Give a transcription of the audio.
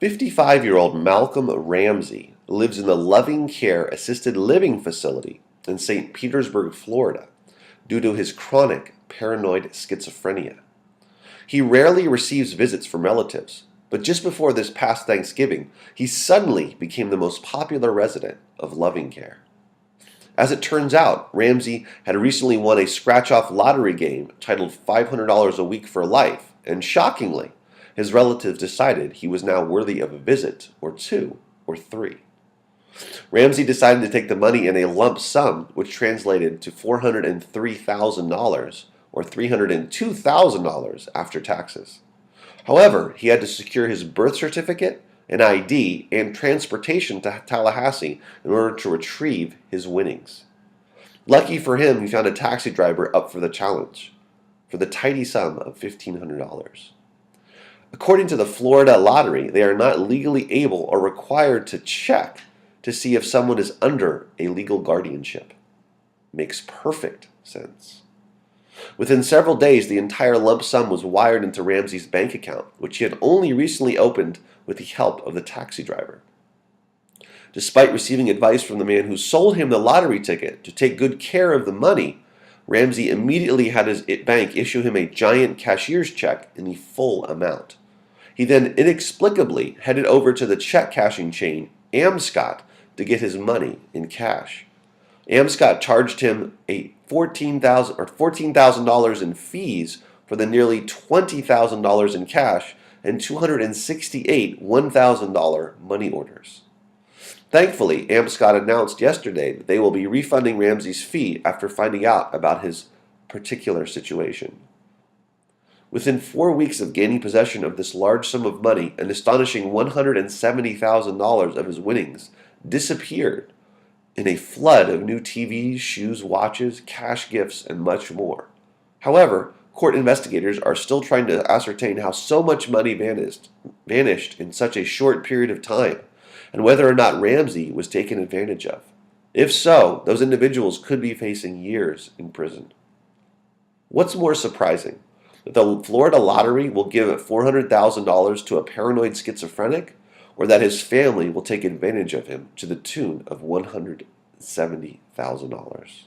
55-year-old Malcolm Ramsey lives in the Loving Care Assisted Living Facility in St. Petersburg, Florida, due to his chronic paranoid schizophrenia. He rarely receives visits from relatives, but just before this past Thanksgiving, he suddenly became the most popular resident of Loving Care. As it turns out, Ramsey had recently won a scratch-off lottery game titled $500 a week for life, and shockingly, his relatives decided he was now worthy of a visit, or two, or three. Ramsey decided to take the money in a lump sum, which translated to $403,000, or $302,000 after taxes. However, he had to secure his birth certificate, an ID, and transportation to Tallahassee in order to retrieve his winnings. Lucky for him, he found a taxi driver up for the challenge, for the tidy sum of $1,500. According to the Florida lottery, they are not legally able or required to check to see if someone is under a legal guardianship. Makes perfect sense. Within several days, the entire lump sum was wired into Ramsey's bank account, which he had only recently opened with the help of the taxi driver. Despite receiving advice from the man who sold him the lottery ticket to take good care of the money, Ramsey immediately had his bank issue him a giant cashier's check in the full amount. He then inexplicably headed over to the check cashing chain, Amscot, to get his money in cash. Amscot charged him a $14,000 in fees for the nearly $20,000 in cash and 268 $1,000 money orders. Thankfully, Amscot announced yesterday that they will be refunding Ramsey's fee after finding out about his particular situation. Within 4 weeks of gaining possession of this large sum of money, an astonishing $170,000 of his winnings disappeared in a flood of new TVs, shoes, watches, cash gifts, and much more. However, court investigators are still trying to ascertain how so much money vanished in such a short period of time, and whether or not Ramsey was taken advantage of. If so, those individuals could be facing years in prison. What's more surprising? That the Florida lottery will give $400,000 to a paranoid schizophrenic, or that his family will take advantage of him to the tune of $170,000.